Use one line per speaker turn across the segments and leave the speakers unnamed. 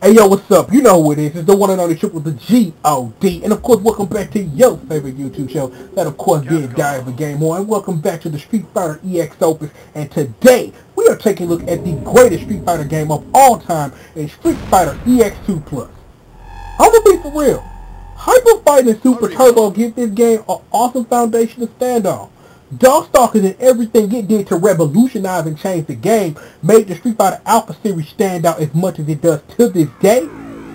Hey yo, what's up? You know who it is. It's the one and only triple the G.O.D. And of course, welcome back to your favorite YouTube show. That of course being Die of a Game On. And welcome back to the Street Fighter EX Opus. And today, we are taking a look at the greatest Street Fighter game of all time in Street Fighter EX2 Plus. I'm gonna be for real. Hyper Fight and Super Turbo give this game an awesome foundation to stand on. Darkstalkers and everything it did to revolutionize and change the game made the Street Fighter Alpha series stand out as much as it does to this day.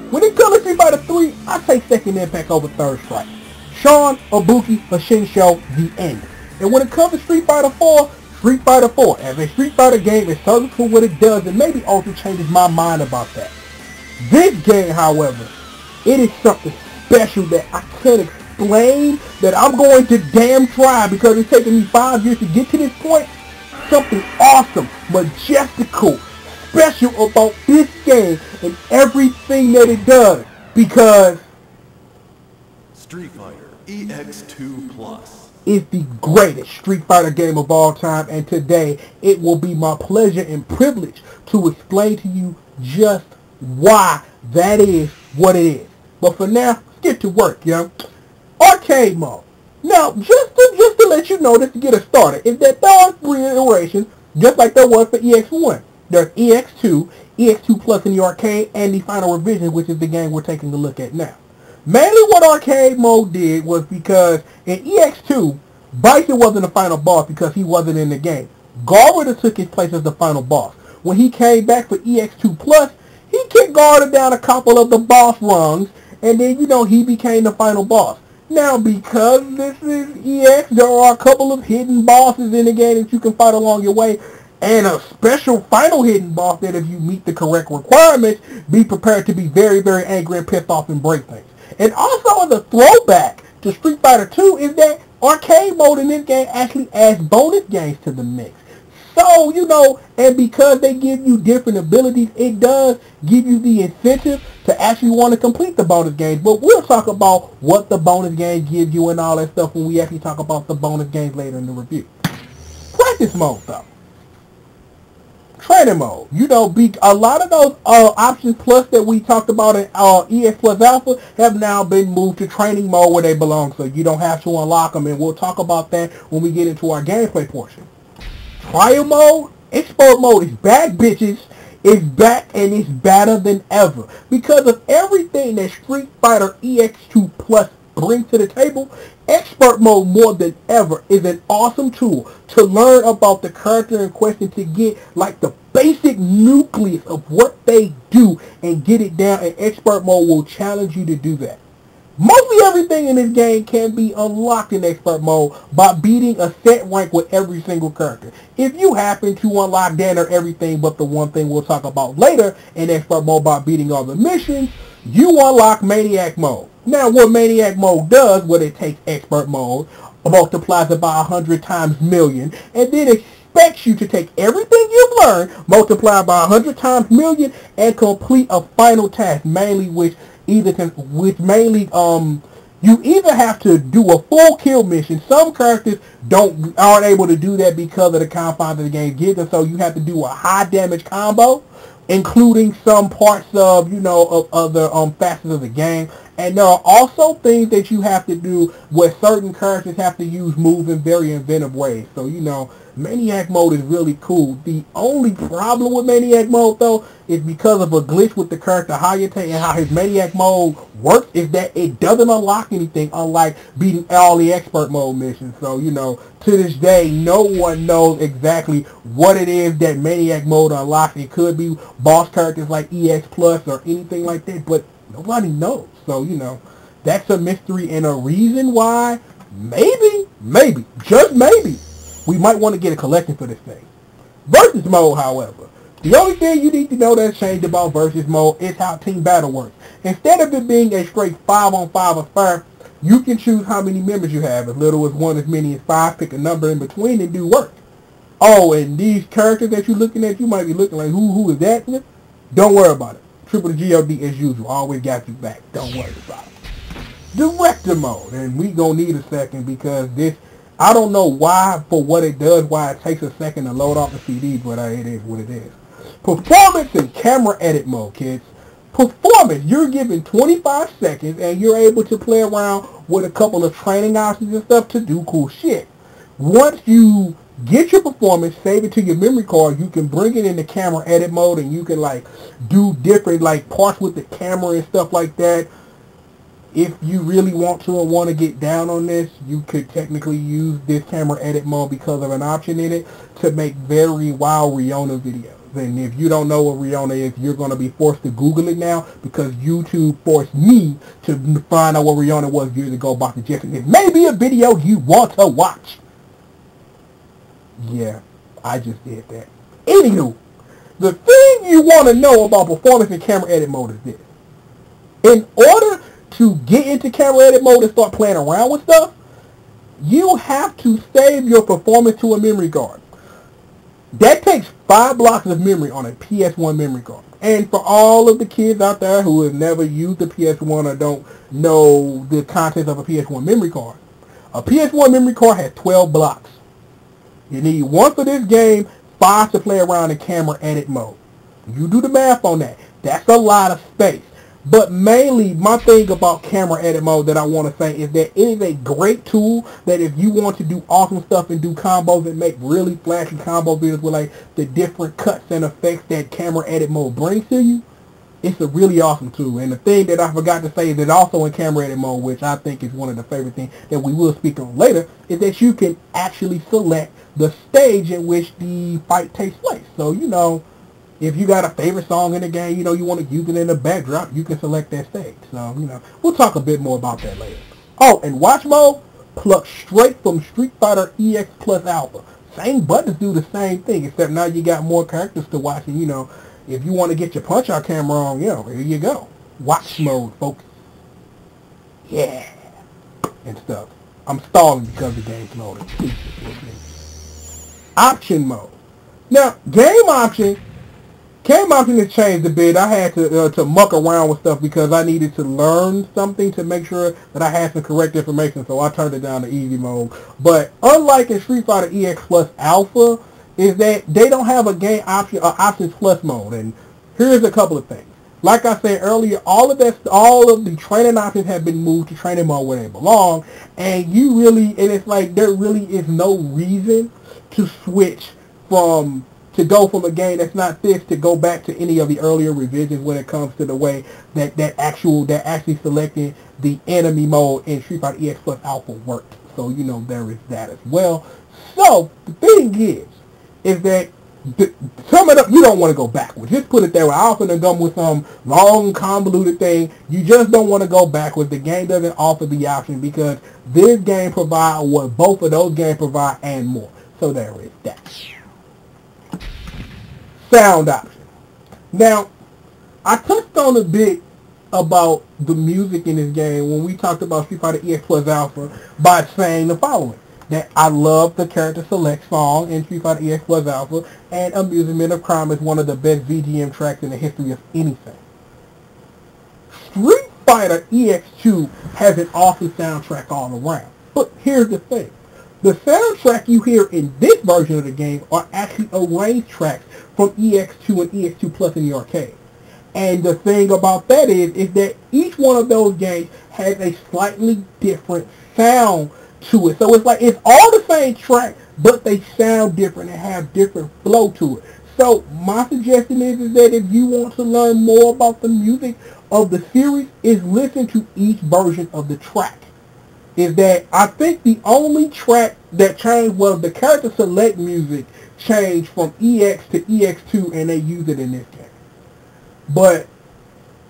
When it comes to Street Fighter 3, I take Second Impact over Third Strike. Sean, Ibuki, Hashinsho, the end. And when it comes to Street Fighter 4, Street Fighter 4 as a Street Fighter game is serving for what it does and maybe also changes my mind about that. This game, however, it is something special that I can't explain, that I'm going to damn try because it's taken me 5 years to get to this point. Something awesome, majestical, special about this game and everything that it does, because
Street Fighter EX2 Plus
is the greatest Street Fighter game of all time, and today it will be my pleasure and privilege to explain to you just why that is what it is. But for now, let's get to work, yo. Arcade mode. Now, just to let you know, just to get us started, is that there are 3 iterations, just like there was for EX1. There's EX2, EX2 Plus in the arcade, and the final revision, which is the game we're taking a look at now. Mainly what arcade mode did was because in EX2, Bison wasn't the final boss because he wasn't in the game. Garda took his place as the final boss. When he came back for EX2 Plus, he kicked Garda down a couple of the boss rungs, and then, you know, he became the final boss. Now, because this is EX, there are a couple of hidden bosses in the game that you can fight along your way, and a special final hidden boss that if you meet the correct requirements, be prepared to be very, very angry and pissed off and break things. And also, as a throwback to Street Fighter 2 is that arcade mode in this game actually adds bonus games to the mix. So, you know, and because they give you different abilities, it does give you the incentive to actually want to complete the bonus games. But we'll talk about what the bonus games give you and all that stuff when we actually talk about the bonus games later in the review. Practice mode, though. Training mode. You know, a lot of those options plus that we talked about in EX Plus Alpha have now been moved to training mode where they belong. So you don't have to unlock them. And we'll talk about that when we get into our gameplay portion. Trial mode, expert mode is back, bitches. It's back and it's better than ever. Because of everything that Street Fighter EX2 Plus brings to the table, expert mode more than ever is an awesome tool to learn about the character in question, to get like the basic nucleus of what they do and get it down, and expert mode will challenge you to do that. Mostly everything in this game can be unlocked in expert mode by beating a set rank with every single character. If you happen to unlock that or everything but the one thing we'll talk about later in expert mode by beating all the missions, you unlock Maniac mode. Now what Maniac mode does, what it takes expert mode, multiplies it by 100 times million, and then expects you to take everything you've learned, multiply by 100 times million, and complete a final task, mainly which you either have to do a full kill mission. Some characters aren't able to do that because of the confines of the game gives them, so you have to do a high damage combo, including some parts of, you know, of other facets of the game. And there are also things that you have to do where certain characters have to use moves in very inventive ways. So, you know, Maniac mode is really cool. The only problem with Maniac mode, though, is because of a glitch with the character Hayate and how his Maniac mode works, is that it doesn't unlock anything, unlike beating all the expert mode missions. So, you know, to this day, no one knows exactly what it is that Maniac mode unlocks. It could be boss characters like EX Plus or anything like that, but nobody knows. So, you know, that's a mystery and a reason why maybe, just maybe, we might want to get a collection for this thing. Versus mode, however, the only thing you need to know that's changed about versus mode is how team battle works. Instead of it being a straight 5-on-5 affair, you can choose how many members you have, as little as 1, as many as 5, pick a number in between and do work. Oh, and these characters that you're looking at, you might be looking like, who is that? Don't worry about it. Triple the G.O.D. as usual, always got you back. Don't worry about it. Director mode, and we gonna need a second because this, I don't know why, for what it does, why it takes a second to load off the CD, but it is what it is. Performance and camera edit mode, kids. Performance, you're given 25 seconds and you're able to play around with a couple of training options and stuff to do cool shit. Once you get your performance, save it to your memory card, you can bring it into camera edit mode and you can like do different like parts with the camera and stuff like that. If you really want to and want to get down on this, you could technically use this camera edit mode because of an option in it to make very wild Rihanna videos. And if you don't know what Rihanna is, you're going to be forced to Google it now because YouTube forced me to find out what Rihanna was years ago about the Jefferson. It may be a video you want to watch. Yeah, I just did that. Anywho, the thing you want to know about performance in camera edit mode is this. In order to get into camera edit mode and start playing around with stuff, you have to save your performance to a memory card. That takes 5 blocks of memory on a PS1 memory card. And for all of the kids out there who have never used the PS1 or don't know the contents of a PS1 memory card, a PS1 memory card has 12 blocks. You need 1 for this game, 5 to play around in camera edit mode. You do the math on that. That's a lot of space. But mainly, my thing about camera edit mode that I want to say is that it is a great tool that if you want to do awesome stuff and do combos and make really flashy combo videos with like the different cuts and effects that camera edit mode brings to you, it's a really awesome tool. And the thing that I forgot to say is that also in camera edit mode, which I think is one of the favorite things that we will speak on later, is that you can actually select the stage in which the fight takes place. So, you know, if you got a favorite song in the game, you know, you want to use it in the backdrop, you can select that stage. So, you know, we'll talk a bit more about that later. Oh, and watch mode, plucked straight from Street Fighter EX Plus Alpha. Same buttons do the same thing, except now you got more characters to watch. And, you know, if you want to get your punch-out camera on, you know, here you go. Watch mode, folks. Yeah. And stuff. I'm stalling because the game's loading. Option mode. Now, game option has changed a bit. I had to muck around with stuff because I needed to learn something to make sure that I had some correct information, so I turned it down to easy mode. But unlike in Street Fighter EX Plus Alpha, is that they don't have a game option or options plus mode. And here's a couple of things. Like I said earlier, all of the training options have been moved to training mode where they belong, and it's like there really is no reason to switch to go from a game that's not this to go back to any of the earlier revisions when it comes to the way that actually selecting the enemy mode in Street Fighter EX Plus Alpha worked. So, you know, there is that as well. So, the thing is that, sum it up, you don't want to go backwards. Just put it there. I often come with some long, convoluted thing. You just don't want to go backwards. The game doesn't offer the option because this game provides what both of those games provide and more. So there is that. Sound option. Now, I touched on a bit about the music in this game when we talked about Street Fighter EX Plus Alpha by saying the following. That I love the character select song in Street Fighter EX Plus Alpha, and Amusement of Crime is one of the best VGM tracks in the history of anything. Street Fighter EX2 has an awesome soundtrack all around. But here's the thing. The soundtrack you hear in this version of the game are actually arranged tracks from EX2 and EX2 Plus in the arcade. And the thing about that is that each one of those games has a slightly different sound to it. So it's like it's all the same track, but they sound different and have different flow to it. So my suggestion is that if you want to learn more about the music of the series, is listen to each version of the track. Is that I think the only track that changed was the character select music changed from EX to EX2, and they use it in this game. But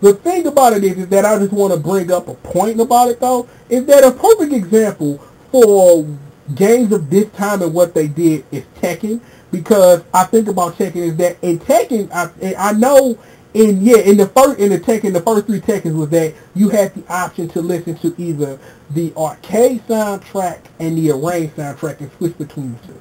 the thing about it is that I just want to bring up a point about it though, is that a perfect example for games of this time and what they did is Tekken, because I think about Tekken is that in Tekken, I know the first 3 Tekkens was that you had the option to listen to either the arcade soundtrack and the arranged soundtrack and switch between the two.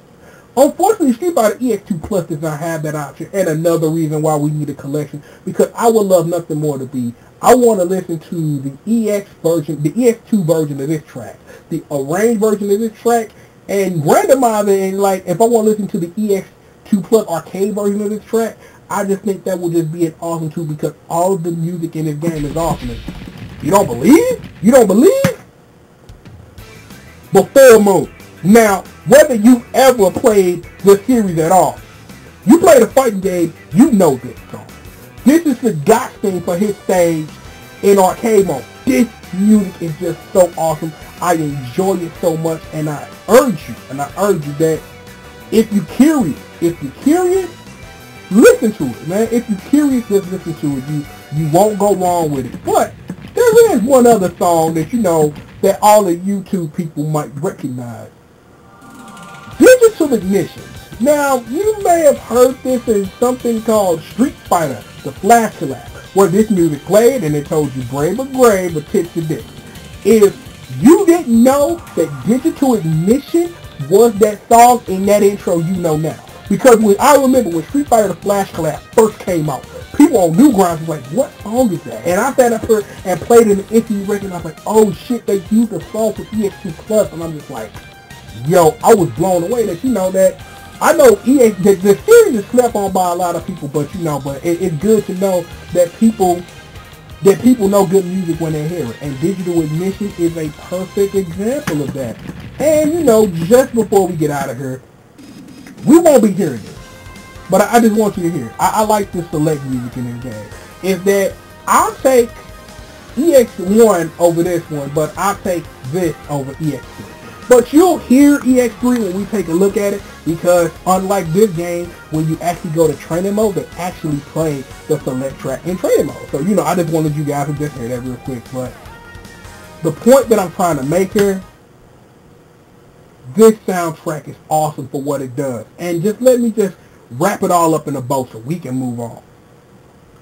Unfortunately, Street Fighter EX2 Plus does not have that option, and another reason why we need a collection, because I would love nothing more to be, I want to listen to the EX version, the EX2 version of this track, the arranged version of this track, and randomize it, and like, if I want to listen to the EX2 Plus arcade version of this track, I just think that would just be an awesome tool because all of the music in this game is awesome. You don't believe? You don't believe? Before Moon. Now, whether you ever played the series at all, you play the fighting game, you know this song. This is the GOT theme for his stage in arcade mode. This music is just so awesome. I enjoy it so much, and I urge you that if you're curious, listen to it, man. If you're curious, just listen to it. You won't go wrong with it. But there is one other song that you know that all the YouTube people might recognize. Digital Ignition. Now, you may have heard this in something called Street Fighter, the Flash Collab, where this music played and it told you brave or gray, but tits to dick. If you didn't know that Digital Ignition was that song in that intro, you know now. Because I remember when Street Fighter the Flash Collab first came out, people on Newgrounds was like, what song is that? And I sat up here and played it in the instant record and I was like, oh shit, they used the song for EX2 Plus, and I'm just like, yo, I was blown away that you know that. I know the series is slept on by a lot of people, but you know, but it's good to know that people know good music when they hear it. And Digital Ignition is a perfect example of that. And you know, just before we get out of here, we won't be hearing this, but I just want you to hear it. I like to select music in this game. Is that I'll take EX1 over this one, but I'll take this over EX3. But you'll hear EX3 when we take a look at it, because unlike this game, when you actually go to training mode, they actually play the select track in training mode. So, you know, I just wanted you guys to just hear that real quick. But the point that I'm trying to make here, this soundtrack is awesome for what it does. And just let me just wrap it all up in a bow so we can move on.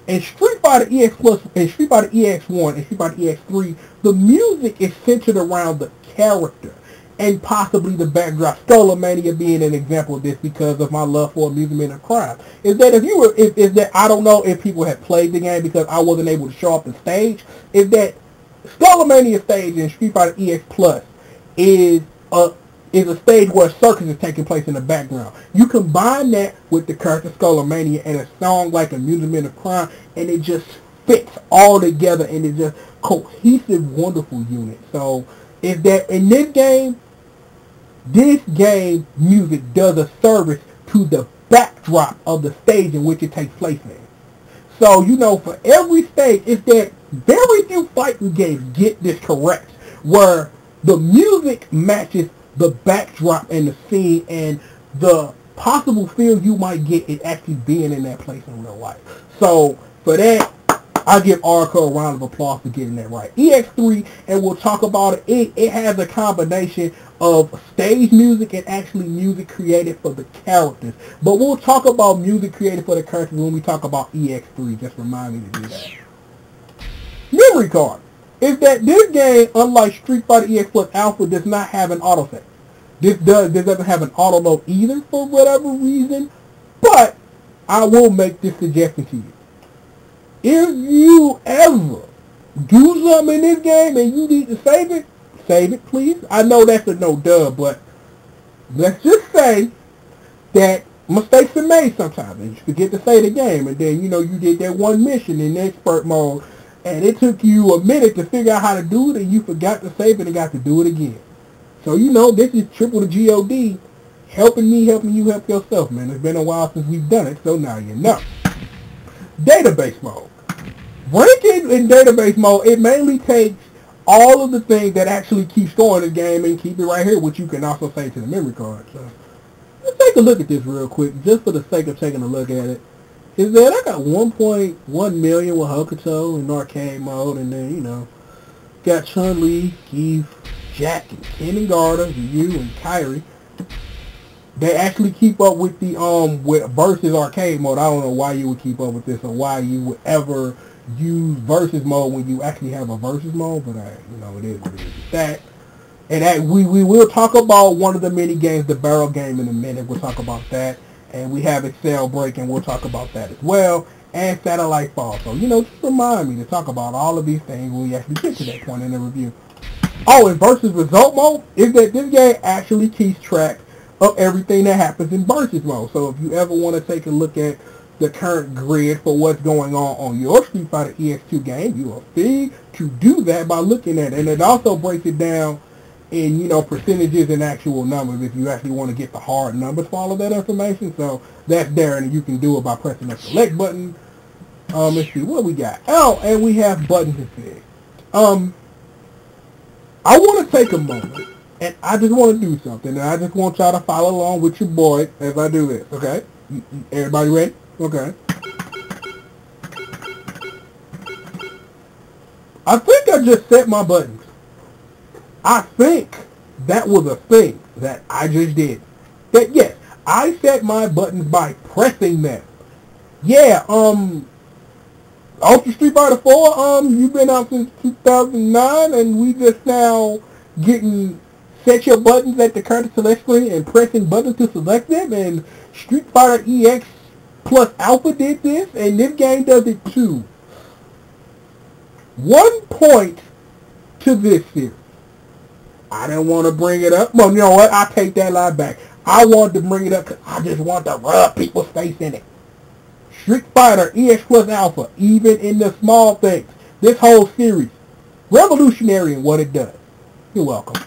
In Street Fighter EX Plus, in Street Fighter EX1, and Street Fighter EX3, the music is centered around the character and possibly the backdrop. Skullomania being an example of this because of my love for amusement and crime. Is that I don't know if people have played the game because I wasn't able to show up the stage. Is that Skullomania stage in Street Fighter EX Plus is a stage where a circus is taking place in the background. You combine that with the character Skullomania and a song like Amusement of Crime, and it just fits all together, and it's just cohesive, wonderful unit. So, is that in this game music does a service to the backdrop of the stage in which it takes place in. So, you know, for every stage, it's that very few fighting games get this correct, where the music matches the backdrop and the scene and the possible feel you might get it actually being in that place in real life. So, for that, I give Arco a round of applause for getting that right. EX3, and we'll talk about it. It has a combination of stage music and actually music created for the characters. But we'll talk about music created for the characters when we talk about EX3. Just remind me to do that. Memory card. Is that this game, unlike Street Fighter EX Plus Alpha, does not have an autosave. This doesn't have an auto load either for whatever reason. But I will make this suggestion to you. If you ever do something in this game and you need to save it, please. I know that's a no duh, but let's just say that mistakes are made sometimes and you forget to save the game, and then, you know, you did that one mission in expert mode and it took you a minute to figure out how to do it and you forgot to save it and got to do it again. So, you know, this is triple the G.O.D. helping me, helping you, help yourself, man. It's been a while since we've done it, so now you know. Database mode. Ranking in database mode, it mainly takes all of the things that actually keep scoring the game and keep it right here, which you can also save to the memory card. So let's take a look at this real quick, just for the sake of taking a look at it. Is that I got 1.1 million with Hokuto in arcade mode, and then, you know, got Chun-Li, Keith, Jack, and Ken and Garda, Ryu, and Kairi. They actually keep up with the with versus arcade mode. I don't know why you would keep up with this or why you would ever use versus mode when you actually have a versus mode, but you know, it is what it is with that. And we will talk about one of the mini games, the barrel game, in a minute. We'll talk about that. And we have Excel Break, and we'll talk about that as well. And Satellite Fall. So, you know, just remind me to talk about all of these things when we actually get to that point in the review. Oh, and versus result mode is that this game actually keeps track of everything that happens in versus mode. So if you ever want to take a look at the current grid for what's going on your Street Fighter EX2 game, you are free to do that by looking at it. And it also breaks it down in, you know, percentages and actual numbers if you actually want to get the hard numbers for all of that information. So that's there, and you can do it by pressing the select button. Let's see what we got. Oh, and we have buttons and things. I want to take a moment, and I just want to do something, and I just want y'all to follow along with your boy as I do this, okay? Everybody ready? Okay. I think I just set my buttons. I think that was a thing that I just did. That, yes, I set my buttons by pressing them. Yeah, Ultra Street Fighter 4, you've been out since 2009, and we just now getting set your buttons at the current select screen and pressing buttons to select them, and Street Fighter EX plus Alpha did this, and this game does it too. 1 point to this series. I didn't want to bring it up. Well, you know what? I take that lie back. I wanted to bring it up because I just want to rub people's face in it. Street Fighter EX plus Alpha, even in the small things, this whole series, revolutionary in what it does. You're welcome.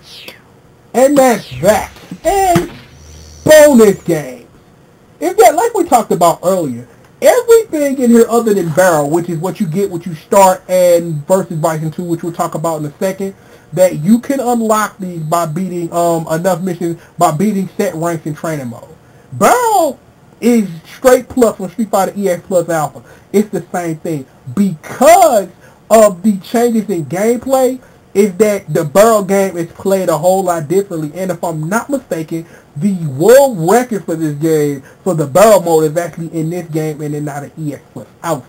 And that's that. And bonus games. Is that, like we talked about earlier, everything in here other than Barrel, which is what you get when you start, and versus Bison 2, which we'll talk about in a second, that you can unlock these by beating enough missions, by beating set ranks in training mode. Barrel is straight plus from Street Fighter EX plus Alpha. It's the same thing. Because of the changes in gameplay, is that the Barrel game is played a whole lot differently. And if I'm not mistaken, the world record for this game, for the Barrel mode, is actually in this game and then not an EX plus Alpha.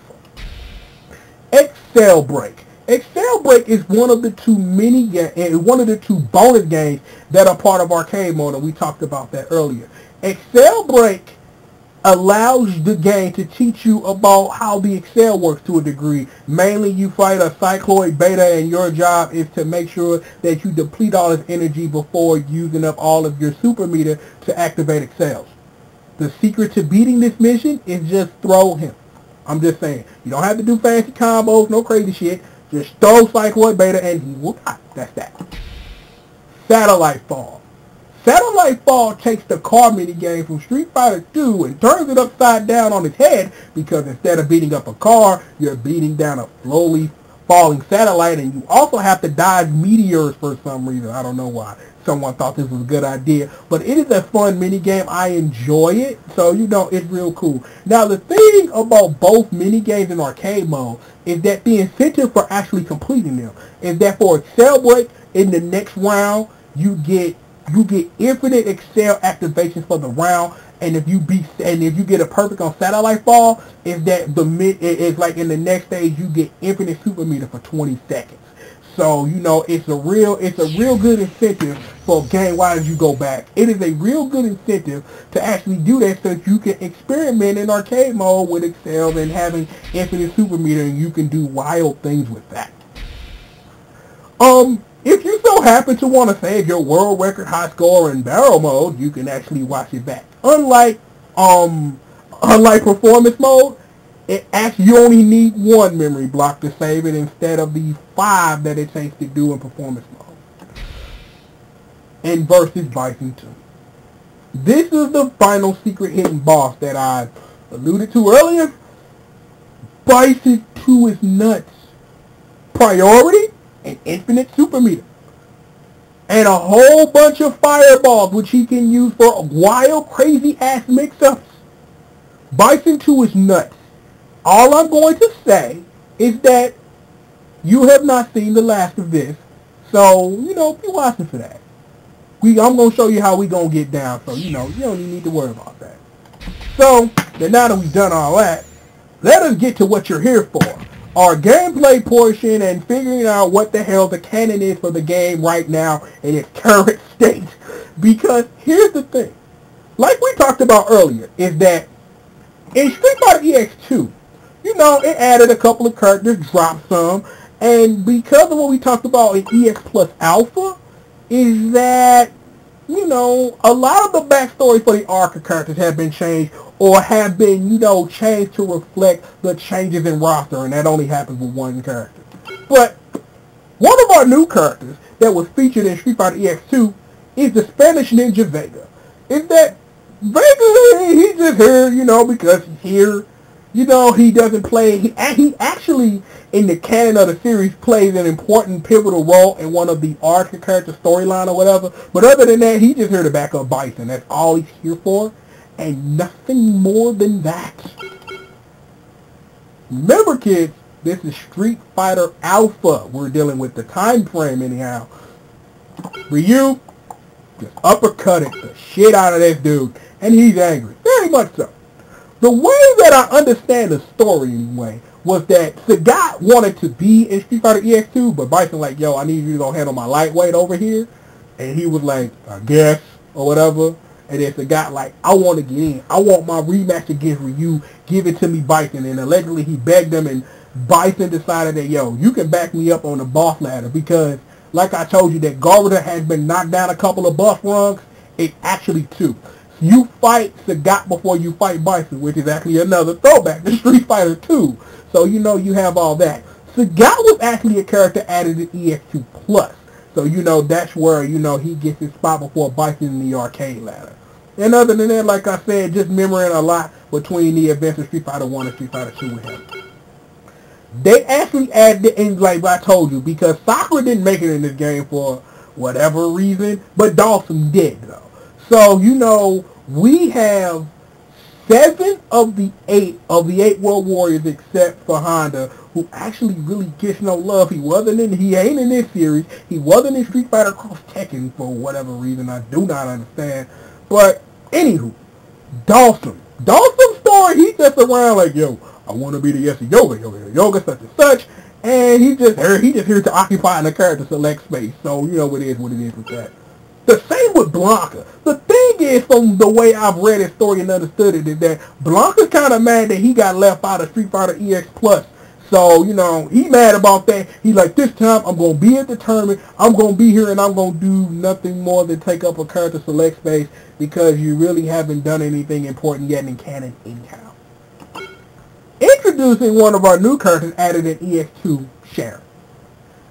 Excel Break. Excel Break is one of the two one of the two bonus games that are part of arcade mode, and we talked about that earlier. Excel Break allows the game to teach you about how the Excel works to a degree. Mainly, you fight a cycloid beta, and your job is to make sure that you deplete all his energy before using up all of your super meter to activate Excels. The secret to beating this mission is just throw him. I'm just saying. You don't have to do fancy combos, no crazy shit. Just throw cycloid beta and he will die. That's that. Satellite Fall. Satellite Fall takes the car minigame from Street Fighter 2 and turns it upside down on its head, because instead of beating up a car, you're beating down a slowly falling satellite, and you also have to dodge meteors for some reason. I don't know why. Someone thought this was a good idea, but it is a fun minigame. I enjoy it, so you know it's real cool. Now the thing about both minigames in arcade mode is that the incentive for actually completing them is that for Excel Break, in the next round, you get infinite Excel activations for the round, and if you get a perfect on Satellite Fall, is that it's like in the next stage you get infinite super meter for 20 seconds. So you know it's a real good incentive for game wise you go back. It is a real good incentive to actually do that, so that you can experiment in arcade mode with Excel and having infinite super meter, and you can do wild things with that. If you so happen to want to save your world record high score in barrel mode, you can actually watch it back. Unlike performance mode, you only need one memory block to save it instead of the 5 that it takes to do in performance mode. And versus Bison 2. This is the final secret hidden boss that I alluded to earlier. Bison 2 is nuts. Priority and infinite super meter. And a whole bunch of fireballs, which he can use for wild, crazy ass mix-ups. Bison 2 is nuts. All I'm going to say is that you have not seen the last of this, so, you know, be watching for that. I'm going to show you how we going to get down, so, you know, you don't even need to worry about that. So, then now that we've done all that, let us get to what you're here for. Our gameplay portion and figuring out what the hell the canon is for the game right now in its current state. Because here's the thing. Like we talked about earlier, is that in Street Fighter EX2, you know, it added a couple of characters, dropped some, and because of what we talked about in EX plus Alpha, is that, you know, a lot of the backstory for the arc characters have been changed, or have been, changed to reflect the changes in roster, and that only happens with one character. But one of our new characters that was featured in Street Fighter EX2 is the Spanish Ninja Vega. Is that Vega, he's just here, because he's here. He doesn't play, he actually, in the canon of the series, plays an important pivotal role in one of the arc character storyline or whatever. But other than that, he's just here to back up Bison. That's all he's here for, and nothing more than that. Remember, kids, this is Street Fighter Alpha. We're dealing with the time frame anyhow. Ryu just uppercutted the shit out of this dude, and he's angry. Very much so. The way that I understand the story anyway was that Sagat wanted to be in Street Fighter EX2, but Bison like, yo, I need you to go handle my lightweight over here. And he was like, I guess, or whatever. And then Sagat like, I want to get in. I want my rematch against Ryu. Give it to me, Bison. And allegedly he begged him, and Bison decided that, yo, you can back me up on the boss ladder because, like I told you, that Garda has been knocked down a couple of boss rungs. It's actually 2. You fight Sagat before you fight Bison, which is actually another throwback to Street Fighter 2. So, you have all that. Sagat was actually a character added in EX2 Plus. So, that's where, he gets his spot before Bison in the arcade ladder. And other than that, like I said, just memorizing a lot between the events of Street Fighter 1 and Street Fighter 2 with him. They actually added it in, like I told you, because Sakura didn't make it in this game for whatever reason, but Dawson did, though. So, we have 7 of the 8 World Warriors except for Honda, who actually really gets no love. He ain't in this series. He wasn't in Street Fighter Cross Tekken for whatever reason. I do not understand. But, anywho, Dawson. Dawson's story, he's just around like, yo, I want to be the yes yoga, such and such. And he's just here to occupy the character select space. So, it is what it is with that. The same with Blanca. The thing is, from the way I've read his story and understood it, is that Blanca's kind of mad that he got left out of Street Fighter EX Plus. So, he mad about that. He's like, this time I'm going to be at the tournament. I'm going to be here and I'm going to do nothing more than take up a character select space because you really haven't done anything important yet in canon anyhow. Introducing one of our new characters added in EX2, Sharon.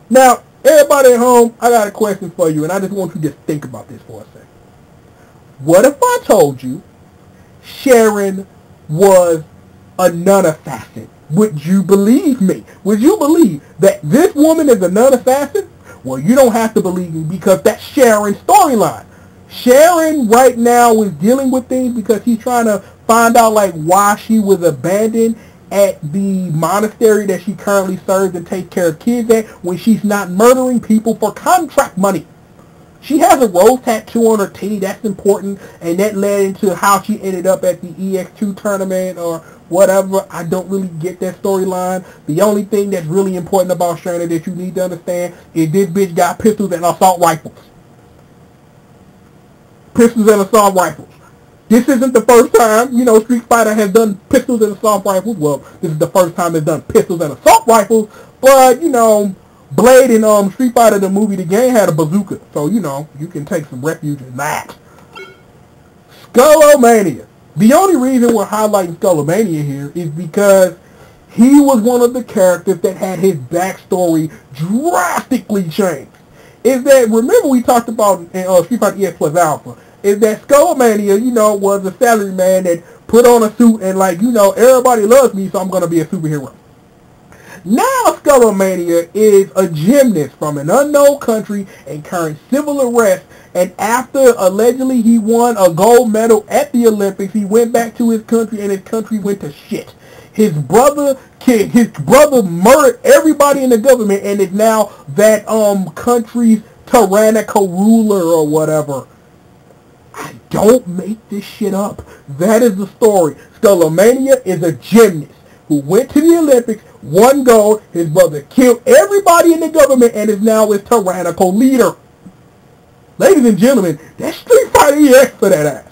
Now, everybody at home, I got a question for you, and I just want you to just think about this for a second. What if I told you Sharon was a nun-assassin? Would you believe me? Would you believe that this woman is a nun-assassin? Well, you don't have to believe me because that's Sharon's storyline. Sharon right now is dealing with things because he's trying to find out why she was abandoned at the monastery that she currently serves and takes care of kids at when she's not murdering people for contract money. She has a rose tattoo on her titty. That's important, and that led into how she ended up at the EX2 tournament or whatever. I don't really get that storyline. The only thing that's really important about Sharon that you need to understand is this bitch got pistols and assault rifles. Pistols and assault rifles. This isn't the first time, Street Fighter has done pistols and assault rifles. Well, this is the first time it's done pistols and assault rifles. But, Blade in Street Fighter, the movie, the game, had a bazooka. So, you can take some refuge in that. Skullomania. The only reason we're highlighting Skullomania here is because he was one of the characters that had his backstory drastically changed. Is that, remember we talked about in Street Fighter EX Plus Alpha, is that Skullomania, was a salary man that put on a suit and everybody loves me, so I'm going to be a superhero. Now Skullomania is a gymnast from an unknown country in current civil arrest, and after allegedly he won a gold medal at the Olympics, he went back to his country and his country went to shit. His brother murdered everybody in the government and is now that country's tyrannical ruler or whatever. I don't make this shit up. That is the story. Skullomania is a gymnast who went to the Olympics, won gold, his brother killed everybody in the government, and is now his tyrannical leader. Ladies and gentlemen, that's Street Fighter EX for that ass.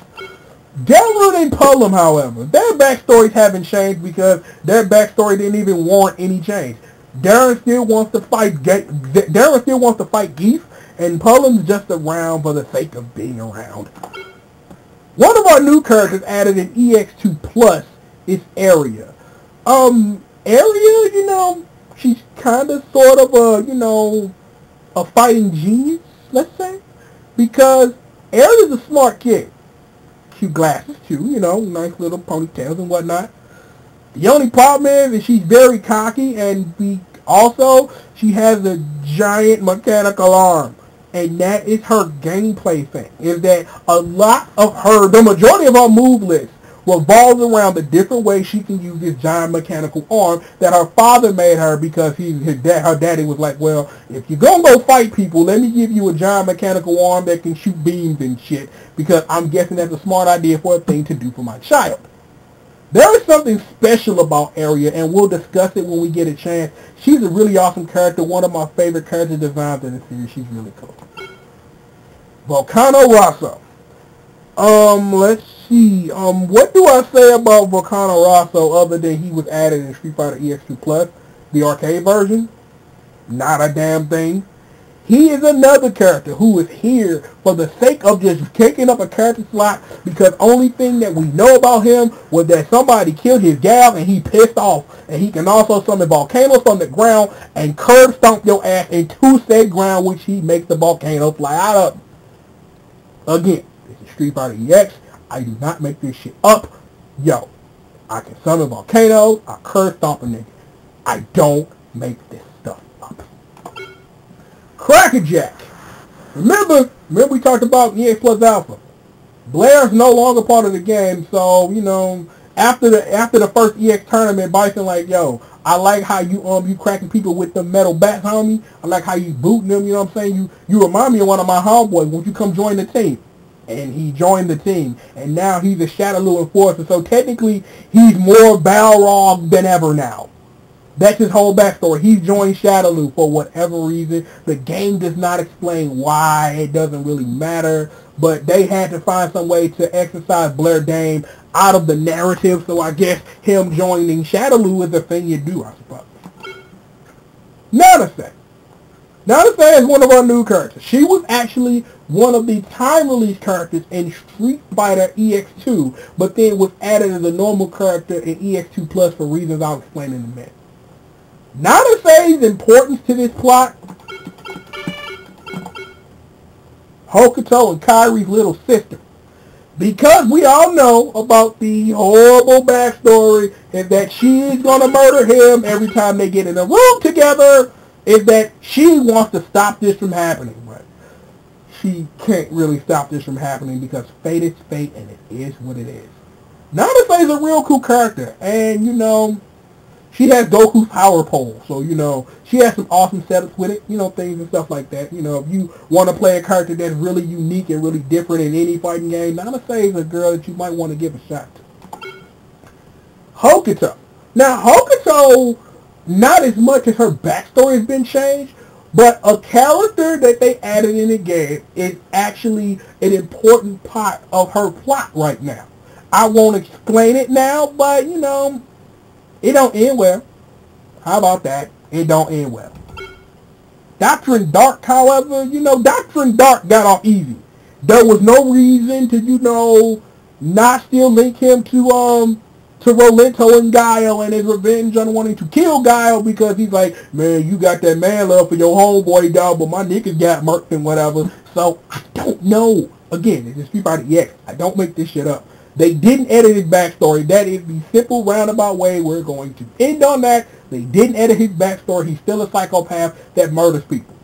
Delrun and Pullum, however, their backstories haven't changed because their backstory didn't even warrant any change. Darren still wants to fight Geef, and Pullum's just around for the sake of being around. One of our new characters added in EX2 Plus is Area. Area, she's kind of sort of a fighting genius, let's say, because Aria's a smart kid. Cute glasses too, nice little ponytails and whatnot. The only problem is that she's very cocky, and she has a giant mechanical arm. And that is her gameplay thing, is that the majority of her move list revolves around the different ways she can use this giant mechanical arm that her father made her, because her daddy was like, well, if you're going to go fight people, let me give you a giant mechanical arm that can shoot beams and shit, because I'm guessing that's a smart idea for a thing to do for my child. There is something special about Area, and we'll discuss it when we get a chance. She's a really awesome character, one of my favorite character designs in the series. She's really cool. Volcano Rosso. Let's see. What do I say about Volcano Rosso other than he was added in Street Fighter EX2 Plus, the arcade version? Not a damn thing. He is another character who is here for the sake of just taking up a character slot, because only thing that we know about him was that somebody killed his gal and he pissed off. And he can also summon volcanoes from the ground and curb stomp your ass into said ground, which he makes the volcano fly out of. Again, this is Street Fighter EX. I do not make this shit up. Yo, I can summon volcanoes, I curb stomp a nigga. I don't make this stuff up. Crackerjack. Remember we talked about EX Plus Alpha. Blair's no longer part of the game, so after the first EX tournament, Bison like, yo, I like how you cracking people with the metal bats, homie. I like how you booting them, you know what I'm saying? You remind me of one of my homeboys. Won't you come join the team? And he joined the team, and now he's a Shadaloo enforcer, so technically he's more Balrog than ever now. That's his whole backstory. He's joined Shadaloo for whatever reason. The game does not explain why. It doesn't really matter. But they had to find some way to exercise Blair Dame out of the narrative. So I guess him joining Shadaloo is the thing you do, I suppose. Nanase. Nanase is one of our new characters. She was actually one of the time release characters in Street Fighter EX2, but then was added as a normal character in EX2 Plus for reasons I'll explain in a minute. Nanase's importance to this plot: Hokuto and Kairi's little sister. Because we all know about the horrible backstory, is that she's going to murder him every time they get in a room together, is that she wants to stop this from happening. But she can't really stop this from happening because fate is fate, and it is what it is. Nanase is a real cool character, and she has Goku's power pole, so, she has some awesome setups with it, things and stuff like that. If you want to play a character that's really unique and really different in any fighting game, Nanase is a girl that you might want to give a shot to. Hokuto. Now, Hokuto, not as much as her backstory has been changed, but a character that they added in the game is actually an important part of her plot right now. I won't explain it now, but, it don't end well. How about that? It don't end well. Doctrine Dark, however, Doctrine Dark got off easy. There was no reason to, not still link him to Rolento and Guile and his revenge on wanting to kill Guile, because he's like, man, you got that man love for your homeboy, dog, but my niggas got murked and whatever. So, I don't know. Again, it's Street Fighter EX. I don't make this shit up. They didn't edit his backstory. That is the simple roundabout way we're going to end on that. They didn't edit his backstory. He's still a psychopath that murders people.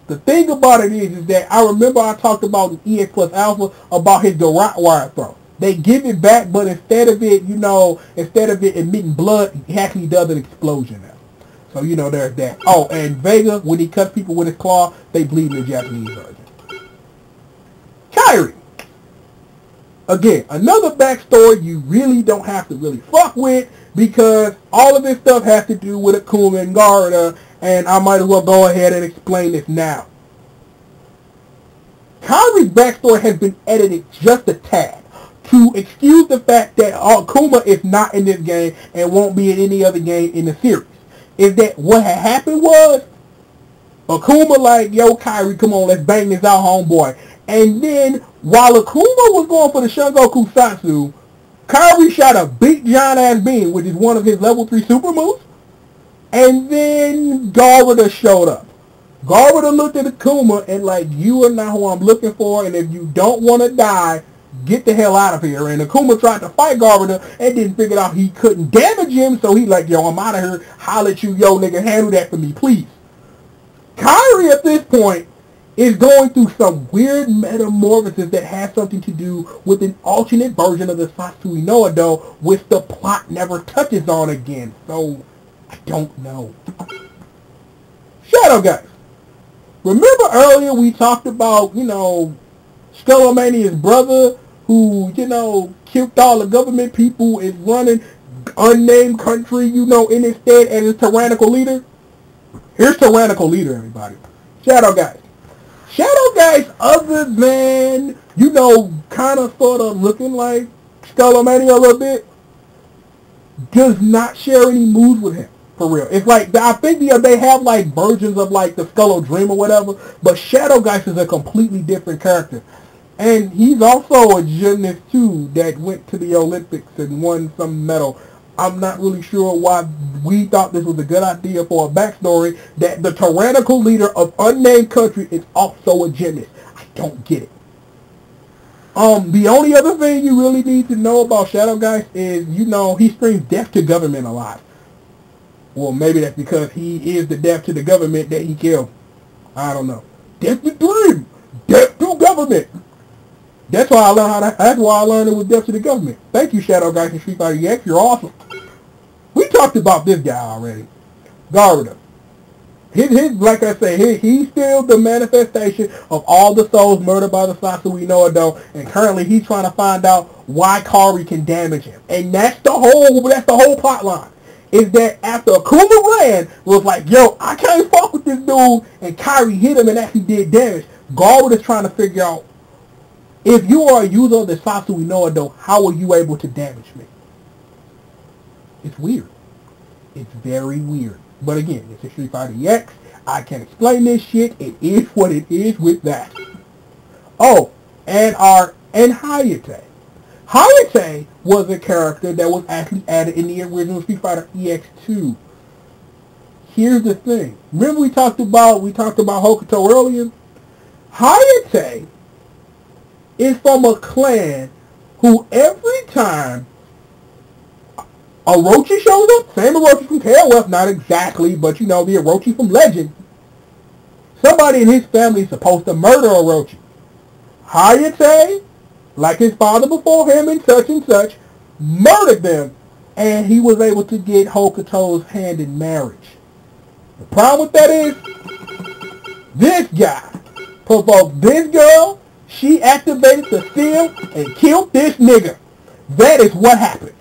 The thing about it is that I remember I talked about in EX Plus Alpha about his garrote wire throw. They give it back, but instead of it emitting blood, he actually does an explosion now. So, there's that. Oh, and Vega, when he cuts people with his claw, they bleed in the Japanese version. Kairi. Again, another backstory you really don't have to really fuck with, because all of this stuff has to do with Akuma and Garuda, and I might as well go ahead and explain this now. Kairi's backstory has been edited just a tad to excuse the fact that Akuma is not in this game and won't be in any other game in the series. Is that what had happened was Akuma like, yo, Kairi, come on, let's bang this out, homeboy. And then, while Akuma was going for the Shungoku Satsu, Kairi shot a big giant ass beam, which is one of his level 3 super moves. And then Garuda showed up. Garuda looked at Akuma and like, you are not who I'm looking for, and if you don't want to die, get the hell out of here. And Akuma tried to fight Garuda and then figured out he couldn't damage him, so he like, yo, I'm out of here. Holler at you, yo, nigga, handle that for me, please. Kairi at this point is going through some weird metamorphosis that has something to do with an alternate version of the Satsui no Ado, which the plot never touches on again. So, I don't know. Shadow guys. Remember earlier we talked about, Skullomania's brother who, killed all the government people, is running unnamed country, in his stead as his tyrannical leader? Here's tyrannical leader, everybody. Shadow guys. Shadow guys, other than, kind of sort of looking like Skullomania a little bit, does not share any moves with him. For real. It's like, I think they have like versions of like the Skullo Dream or whatever, but Shadow Geist is a completely different character. And he's also a gymnast too that went to the Olympics and won some medal. I'm not really sure why we thought this was a good idea for a backstory that the tyrannical leader of unnamed country is also a gymnast. I don't get it. The only other thing you really need to know about Shadow Geist is, he screams death to government a lot. Well, maybe that's because he is the death to the government that he killed. I don't know. Death to dream! Death to government! That's why I learned that's why I learned it was death to the government. Thank you, Shadow Geist and Street Fighter EX. You're awesome. We talked about this guy already. Garuda. His like I say, he's still the manifestation of all the souls murdered by the Satsui no Ado, and currently he's trying to find out why Kairi can damage him. And that's the whole plot line. Is that after Akuma ran, was like, yo, I can't fuck with this dude, and Kairi hit him and actually did damage. Garuda's trying to figure out, if you are a user of the Satsui no Ado, how are you able to damage me? It's weird. It's very weird. But again, it's a Street Fighter EX. I can explain this shit. It is what it is with that. Oh, and Hayate. Hayate was a character that was actually added in the original Street Fighter EX2. Here's the thing. Remember we talked about Hokuto earlier? Hayate is from a clan who every time Orochi shows up, same Orochi from KOF, not exactly, but the Orochi from Legend, somebody in his family is supposed to murder Orochi. Hayate, like his father before him and such, murdered them, and he was able to get Hokuto's hand in marriage. The problem with that is, this guy provoked this girl, she activated the seal, and killed this nigga. That is what happened.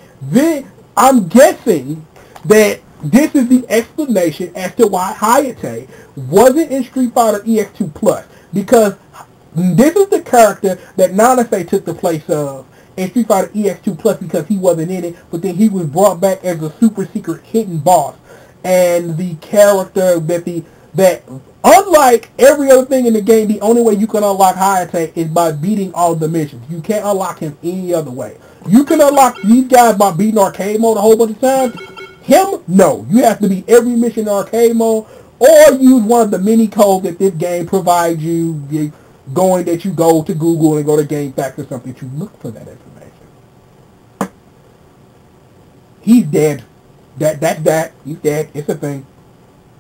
I'm guessing that this is the explanation as to why Hayate wasn't in Street Fighter EX2 Plus, because this is the character that Nanase took the place of in Street Fighter EX2 Plus because he wasn't in it, but then he was brought back as a super secret hidden boss. And the character that unlike every other thing in the game, the only way you can unlock Hayate is by beating all the missions. You can't unlock him any other way. You can unlock these guys by beating arcade mode a whole bunch of times. Him, no. You have to beat every mission in arcade mode or use one of the mini codes that this game provides you, that you go to Google and go to GameFAQs or something to look for that information. He's dead. That's that. He's dead. It's a thing.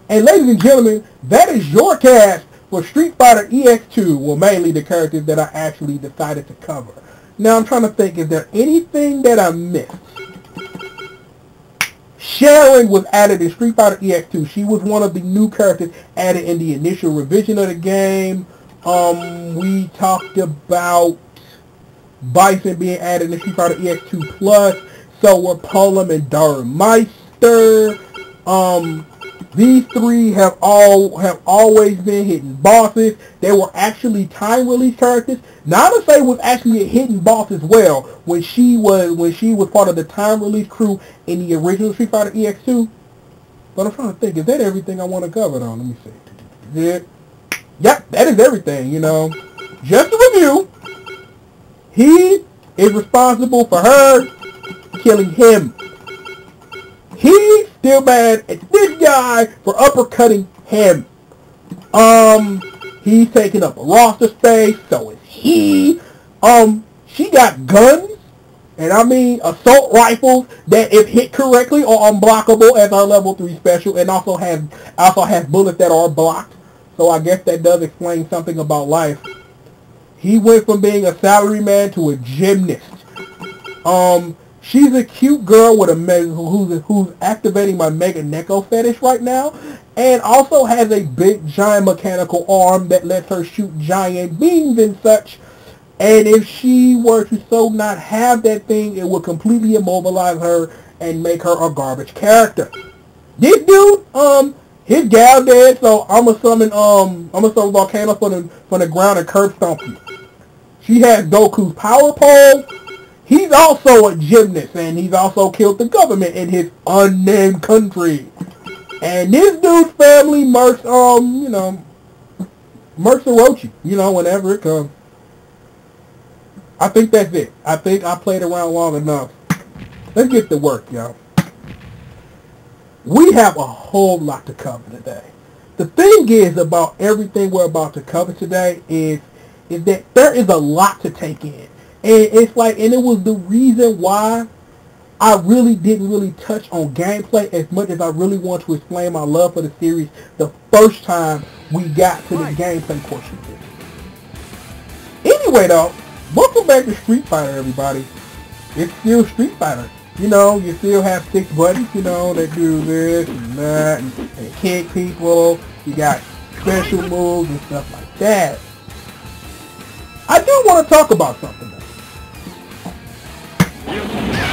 And ladies and gentlemen, that is your cast for Street Fighter EX2. Well, mainly the characters that I actually decided to cover. Now I'm trying to think, is there anything that I missed? Sharon was added in Street Fighter EX2. She was one of the new characters added in the initial revision of the game. We talked about Bison being added in Street Fighter EX2 Plus. So were Polam and Darmeister. These three have always been hidden bosses. They were actually time release characters. Nanase was actually a hidden boss as well when she was part of the time release crew in the original Street Fighter EX2. But I'm trying to think, is that everything I want to cover on? Let me see. Yep, that is everything, just to review, he is responsible for her killing him. He's still mad at this guy for uppercutting him. He's taking up a roster space, so is he. She got guns, and I mean assault rifles that if hit correctly are unblockable as our level 3 special, and also has bullets that are blocked. So I guess that does explain something about life. He went from being a salaryman to a gymnast. She's a cute girl with a who's activating my Mega Neko fetish right now, and also has a big giant mechanical arm that lets her shoot giant beams and such. And if she were to so not have that thing, it would completely immobilize her and make her a garbage character. This dude, his gal dead, so I'ma summon Volcano from the ground and curb stomp you. She has Goku's power pole. He's also a gymnast, and he's also killed the government in his unnamed country. And this dude's family murks, murks Orochi, whenever it comes. I think that's it. I think I played around long enough. Let's get to work, y'all. We have a whole lot to cover today. The thing is about everything we're about to cover today is that there is a lot to take in. And it's like, and it was the reason why I really didn't really touch on gameplay as much as I really want to explain my love for the series the first time we got to the gameplay portion of it. Anyway, though, welcome back to Street Fighter, everybody. It's still Street Fighter. You still have 6 buttons, that do this and that and kick people. You got special moves and stuff like that. I do want to talk about something, though.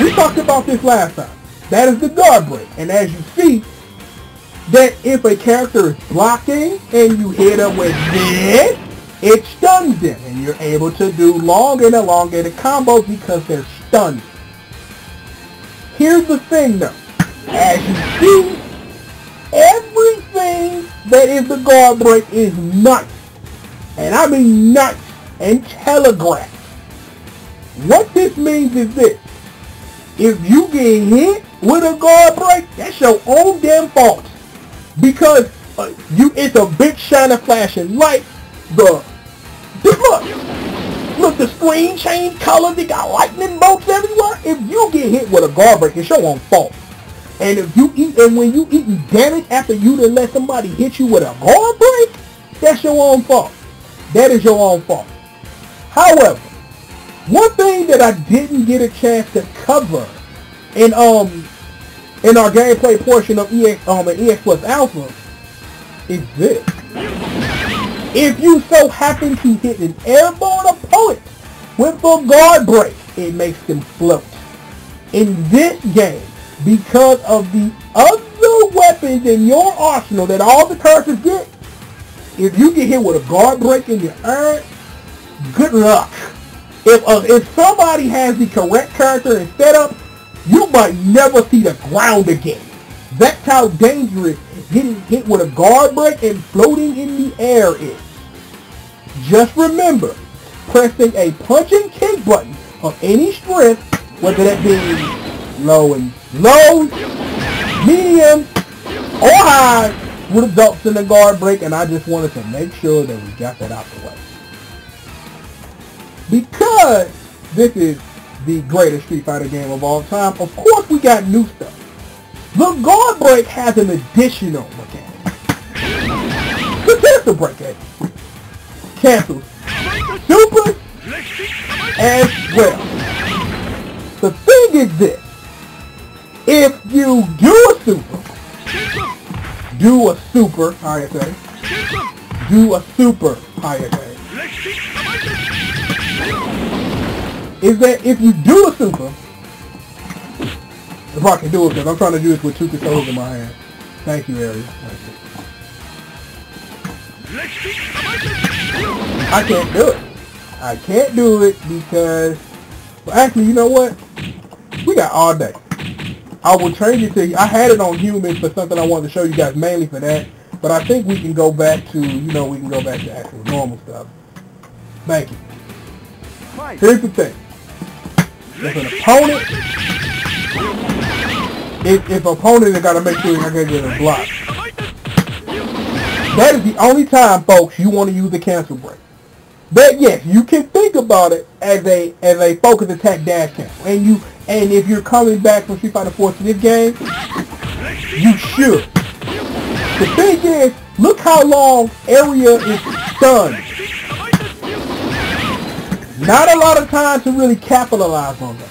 We talked about this last time. That is the guard break. And as you see, that if a character is blocking and you hit them with this, it stuns them. And you're able to do long and elongated combos because they're stunned. Here's the thing though. As you see, everything that is the guard break is nice. And I mean nice and telegraphed. What this means is this. If you get hit with a guard break, that's your own damn fault. Because it's a big shiny flashing light. Look, the screen changed colors. They got lightning bolts everywhere. If you get hit with a guard break, it's your own fault. And when you eating damage after you done let somebody hit you with a guard break, that's your own fault. That is your own fault. However, one thing that I didn't get a chance to cover in our gameplay portion of EX Plus Alpha is this. If you so happen to hit an airborne opponent with a guard break, it makes them float. In this game, because of the other weapons in your arsenal that all the characters get, if you get hit with a guard break in your air, good luck. If somebody has the correct character and setup, you might never see the ground again. That's how dangerous getting hit with a guard break and floating in the air is. Just remember, pressing a punch and kick button of any strength, whether that be low, medium, or high, results in a guard break, and I just wanted to make sure that we got that out the way. Because this is the greatest Street Fighter game of all time, of course we got new stuff. The guard break has an additional mechanic. The cancel break cancels super as well. The thing is this. If you do a super ISA, is that if you do a super, if I can do it, because I'm trying to do this with 2 controllers in my hand. Thank you, Ariel. Thank you. I can't do it. I can't do it because, well, actually, you know what? We got all day. I will change it to, I had it on humans for something I wanted to show you guys mainly for that, but I think we can go back to, we can go back to actual normal stuff. Thank you. Here's the thing. If an opponent, if opponent has got to make sure I can get a block. That is the only time, folks, you want to use the cancel break. But yes, you can think about it as a focus attack dash cancel. And if you're coming back from Street Fighter 4 to this game, you should. The thing is, look how long area is stunned. Not a lot of time to really capitalize on that.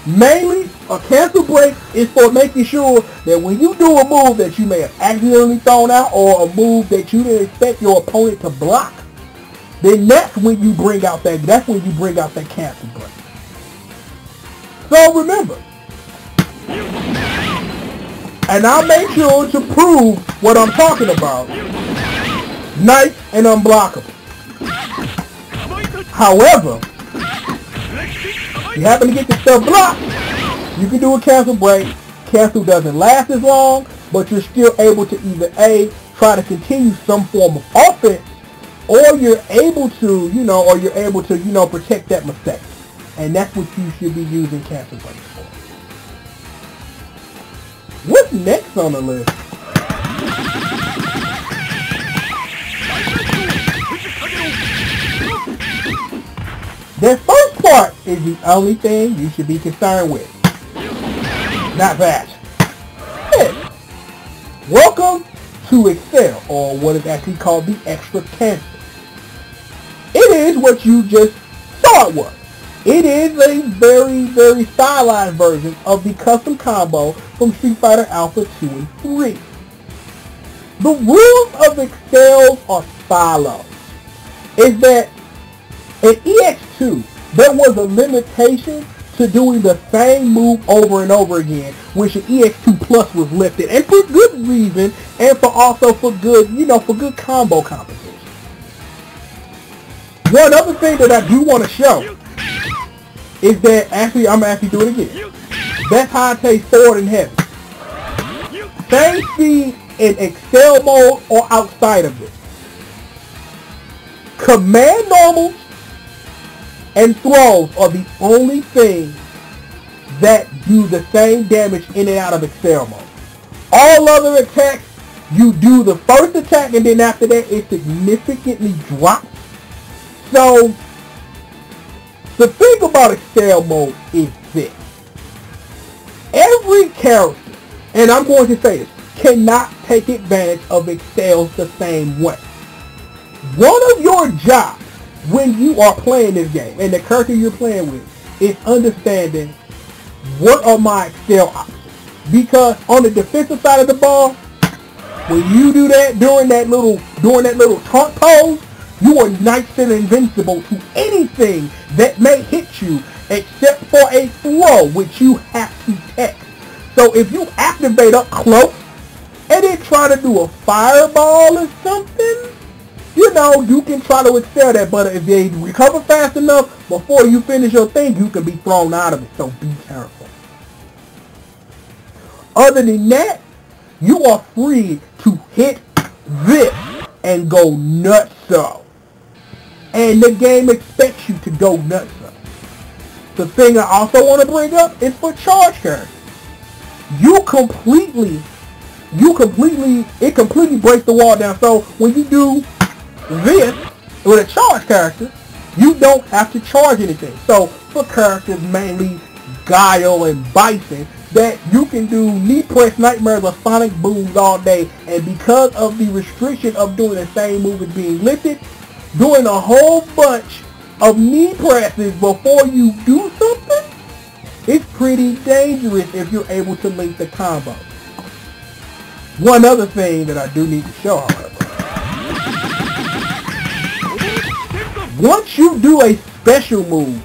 Mainly, a cancel break is for making sure that when you do a move that you may have accidentally thrown out or a move that you didn't expect your opponent to block, then that's when you bring out that cancel break. So remember, and I'll make sure to prove what I'm talking about, nice and unblockable. However, you happen to get the stuff blocked, you can do a cancel break. Cancel doesn't last as long, but you're still able to either A, try to continue some form of offense, or you're able to, protect that mistake. And that's what you should be using cancel breaks for. What's next on the list? The first part is the only thing you should be concerned with. Not that. Hey, welcome to Excel, or what is actually called the extra cancel. It is what you just saw it was. It is a very, very stylized version of the custom combo from Street Fighter Alpha 2 and 3. The rules of Excel are follows. Is that in EX2, there was a limitation to doing the same move over and over again, which in EX2 Plus was lifted, and for good reason, and for good combo competition. One other thing that I do want to show is that, actually, I'm going to do it again. That's how I take forward and heavy. Same speed in Excel mode or outside of it. Command normals and throws are the only things that do the same damage in and out of Excel mode. All other attacks, you do the first attack and then after that it significantly drops. So, the thing about Excel mode is this. Every character, and I'm going to say this, cannot take advantage of Excels the same way. One of your jobs when you are playing this game and the character you're playing with is understanding what are my Excel options. Because on the defensive side of the ball, when you do that during that little taunt pose, you are nice and invincible to anything that may hit you except for a throw, which you have to tech. So if you activate up close and then try to do a fireball or something, you can try to excel that, but if they recover fast enough before you finish your thing, you can be thrown out of it, so be careful. Other than that, you are free to hit this and go nutso. And the game expects you to go nutso. The thing I also want to bring up is for charge characters. It completely breaks the wall down. So when you do this with a charge character, you don't have to charge anything. So for characters mainly Guile and Bison, that you can do knee press nightmares or sonic booms all day, and because of the restriction of doing the same move as being lifted, doing a whole bunch of knee presses before you do something, it's pretty dangerous if you're able to link the combo. One other thing that I do need to show, however, once you do a special move,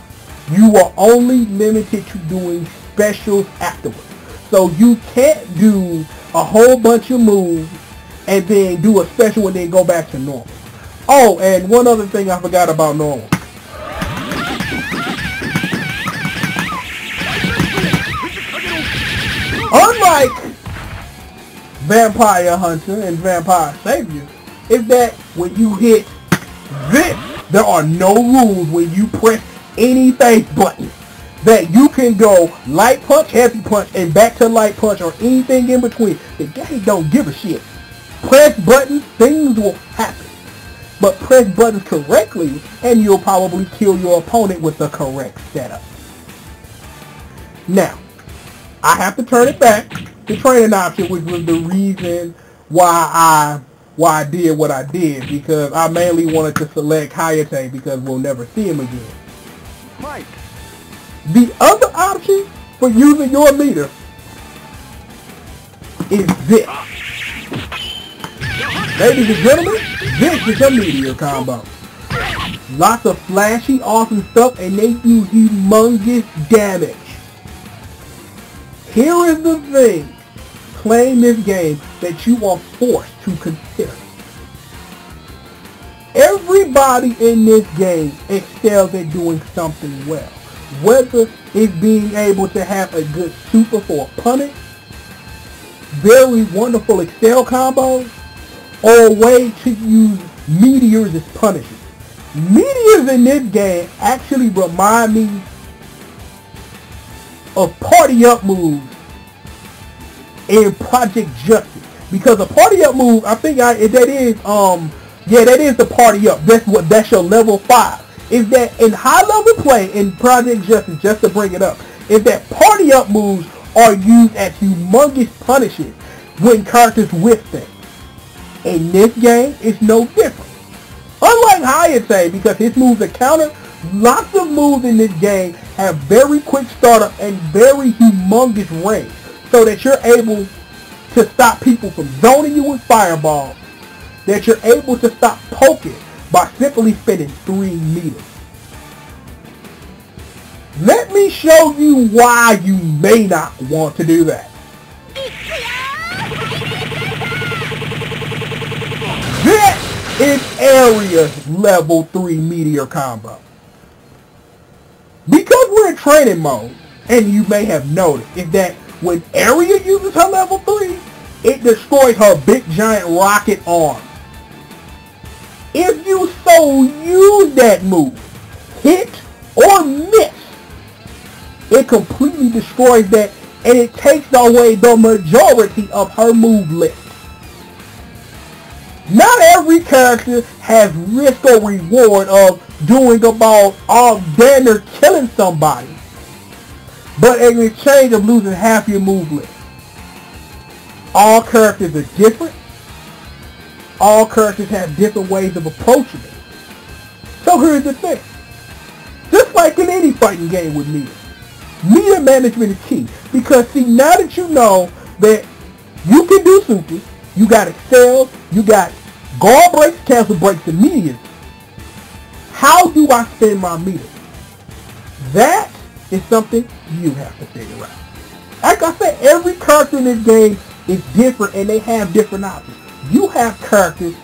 you are only limited to doing specials afterwards. So you can't do a whole bunch of moves and then do a special and then go back to normal. Oh, and one other thing I forgot about normal. Unlike Vampire Hunter and Vampire Savior, is that when you hit this, There are no rules when you press any face button. That you can go light punch, heavy punch, and back to light punch or anything in between. The game don't give a shit. Press buttons, things will happen. But press buttons correctly and you'll probably kill your opponent with the correct setup. Now, I have to turn it back to training option, which was the reason why I did what I did, because I mainly wanted to select Hayate because we'll never see him again.
Mike.
The other option for using your meter is this. Ladies and gentlemen, this is a meteor combo. Lots of flashy, awesome stuff, and they do humongous damage. Here is the thing playing this game that you are forced to consider. Everybody in this game excels at doing something well. Whether it's being able to have a good super for a punish, very wonderful excel combos, or a way to use meteors as punishes. Meteors in this game actually remind me of party up moves in Project Justice, because a party up move, I think that is the party up. That's your level 5. Is that in high level play in Project Justice, just to bring it up, is that party up moves are used as humongous punishes when characters whiff things. In this game, it's no different. Unlike Hayate, because his moves are countered, lots of moves in this game have very quick startup and very humongous range, so that you're able to stop people from zoning you with fireballs, that you're able to stop poking by simply spending 3 meters. Let me show you why you may not want to do that. This is Area's level 3 meteor combo. Because we're in training mode, and you may have noticed, is that when Area uses her level 3, it destroys her big giant rocket arm. If you so use that move, hit or miss, it completely destroys that, and it takes away the majority of her move list. Not every character has risk or reward of doing about all damn near killing somebody, but in exchange of losing half your move list. All characters are different. All characters have different ways of approaching it. So here's the thing. Just like in any fighting game with meter management is key. Because see, now that you know that you can do supers, you got excels, you got guard breaks, cancel breaks, and meteors, how do I spend my meter? That is something you have to figure out. Like I said, every character in this game is different and they have different options. You have characters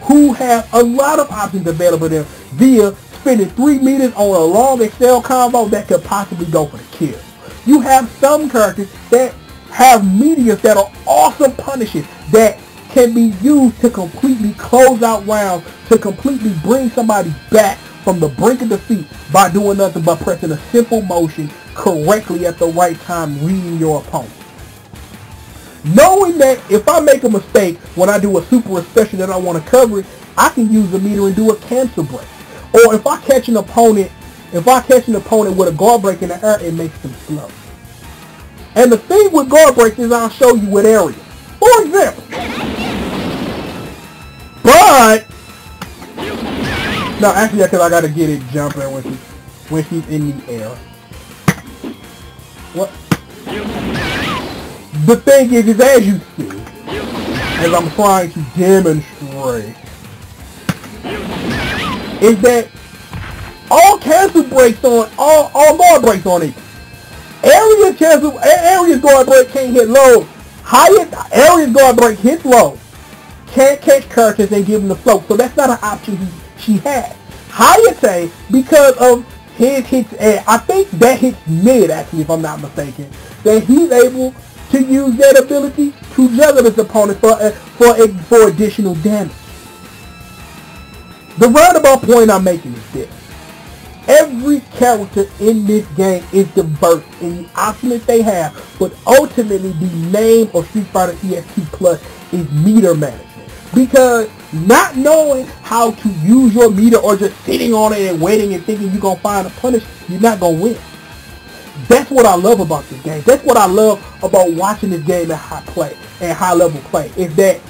who have a lot of options available to them via spending 3 meters on a long excel combo that could possibly go for the kill. You have some characters that have meteors that are awesome punishes that can be used to completely close out rounds, to completely bring somebody back from the brink of defeat by doing nothing but pressing a simple motion correctly at the right time, reading your opponent. Knowing that if I make a mistake when I do a super especially that I want to cover it, I can use the meter and do a cancel break. Or if I catch an opponent with a guard break in the air, it makes them slow. And the thing with guard breaks is I'll show you with Area. For example. But no, actually, because I gotta get it jumping when she's in the air. What? The thing is as you see, as I'm trying to demonstrate, is that all cancel breaks on all guard breaks on it. Area's guard break can't hit low. Area's guard break hits low. Can't catch characters and give them the float, so that's not an option she has. Hayate, because of his hits, I think that hits mid actually, if I'm not mistaken, that he's able to use that ability to juggle his opponent for additional damage. The roundabout point I'm making is this. Every character in this game is diverse in the option that they have, but ultimately the name of Street Fighter EX2 Plus is meter management. Because not knowing how to use your meter or just sitting on it and waiting and thinking you're going to find a punish, you're not going to win. That's what I love about this game. That's what I love about watching this game at high level play, is that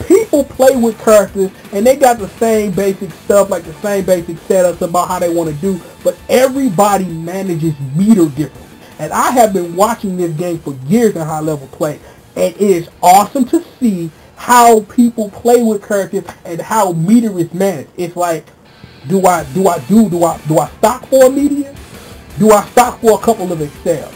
people play with characters and they got the same basic stuff, like the same basic setups about how they want to do, but everybody manages meter differently. And I have been watching this game for years in high level play, and it is awesome to see how people play with characters and how meter is managed. It's like, do I stock for a meteor? Do I stock for a couple of excels?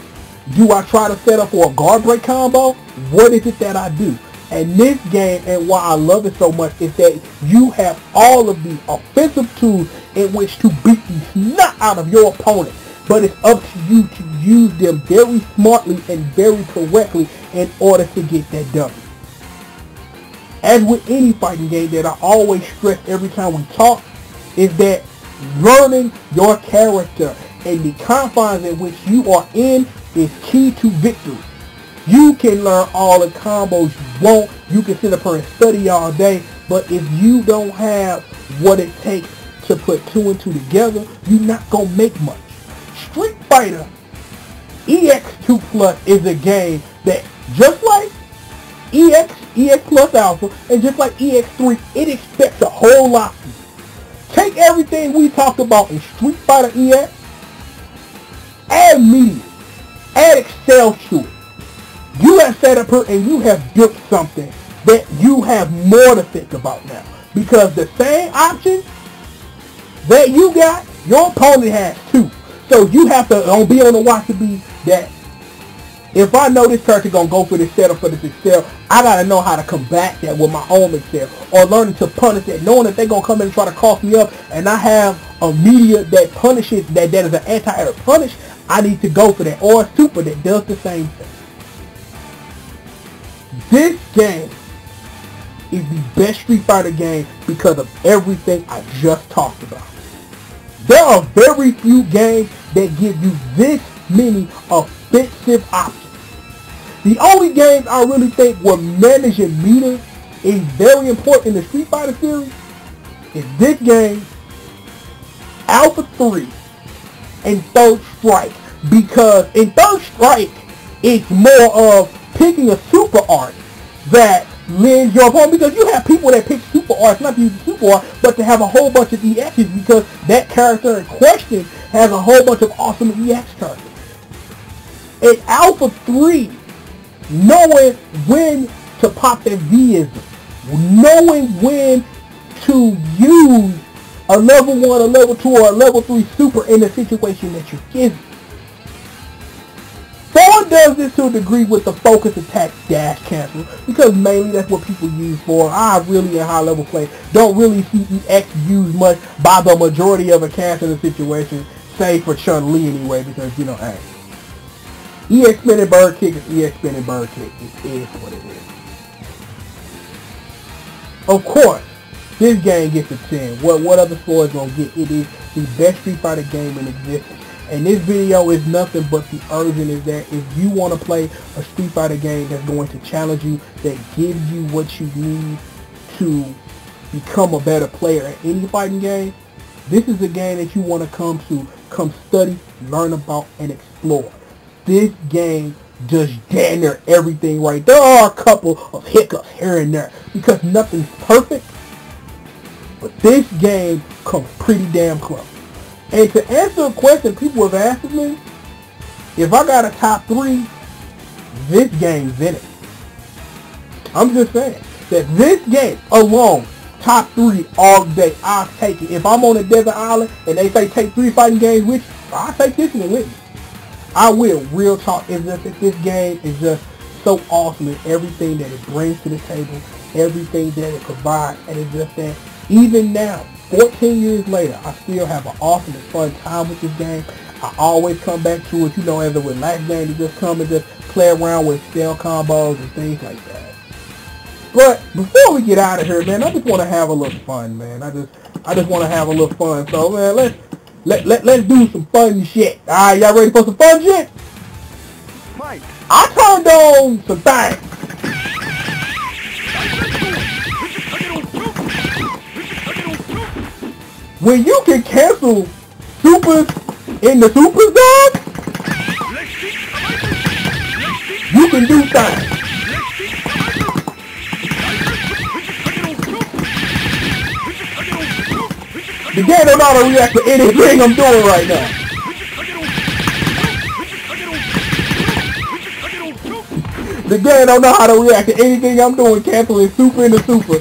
Do I try to set up for a guard break combo? What is it that I do? And this game, and why I love it so much, is that you have all of the offensive tools in which to beat the snot out of your opponent. But it's up to you to use them very smartly and very correctly in order to get that done. As with any fighting game that I always stress every time we talk, is that learning your character and the confines in which you are in is key to victory. You can learn all the combos you want. You can sit up here and study all day, but if you don't have what it takes to put two and two together, you're not going to make much. Street Fighter EX2 Plus is a game that, just like EX Plus Alpha, and just like EX3, it expects a whole lot from you. Take everything we talked about in Street Fighter EX, add media, add excel to it. You have sat up here and you have built something that you have more to think about now. Because the same options that you got, your opponent has too. So you have to be on the watch to be that if I know this character going to go for this setup for this excel, I got to know how to combat that with my own excel. Or learning to punish that, knowing that they're going to come in and try to cost me up, and I have a media that punishes, that is an anti-air punish, I need to go for that. Or a super that does the same thing. This game is the best Street Fighter game because of everything I just talked about. There are very few games that give you this many offensive options. The only games I really think where managing meter is very important in the Street Fighter series is this game, Alpha 3, and Third Strike. Because in Third Strike, it's more of picking a super art that lends your opponent, because you have people that pick super arts not to use the super art, but to have a whole bunch of EXs, because that character in question has a whole bunch of awesome EX characters. In Alpha 3, knowing when to pop that V-ism, knowing when to use a level 1, a level 2, or a level 3 super in the situation that you're given. 4 does this to a degree with the focus attack dash cancel, because mainly that's what people use for. I really, in high level play, don't really see EX used much by the majority of a canceling situation, save for Chun-Li anyway, because, you know, hey, EX spinning bird kick is EX spinning bird kick. It is what it is. Of course, this game gets a 10. What other score is going to get? It is the best Street Fighter game in existence. And this video is nothing but the urgent is that if you want to play a Street Fighter game that's going to challenge you, that gives you what you need to become a better player at any fighting game, this is a game that you want to come study, learn about, and explore. This game does damn near everything right. There are a couple of hiccups here and there because nothing's perfect, but this game comes pretty damn close. And to answer a question people have asked me, if I got a top 3, this game's in it. I'm just saying that this game alone, top 3 all day, I'll take it. If I'm on a desert island and they say take 3 fighting games with you, I'll take this one with me. I will. Real talk. It's just that this game is just so awesome in everything that it brings to the table, everything that it provides, and it's just that even now, 14 years later, I still have an awesome and fun time with this game. I always come back to it, you know, as a relaxed game to just come and just play around with spell combos and things like that. But before we get out of here, man, I just want to have a little fun, man. I just want to have a little fun. So, man, let's do some fun shit. All right, y'all ready for some fun shit?
Mike.
I turned on some things. When you can cancel supers in the super zone, you can do things. The game don't know how to react to anything I'm doing right now. The game don't know how to react to anything I'm doing, canceling super into super.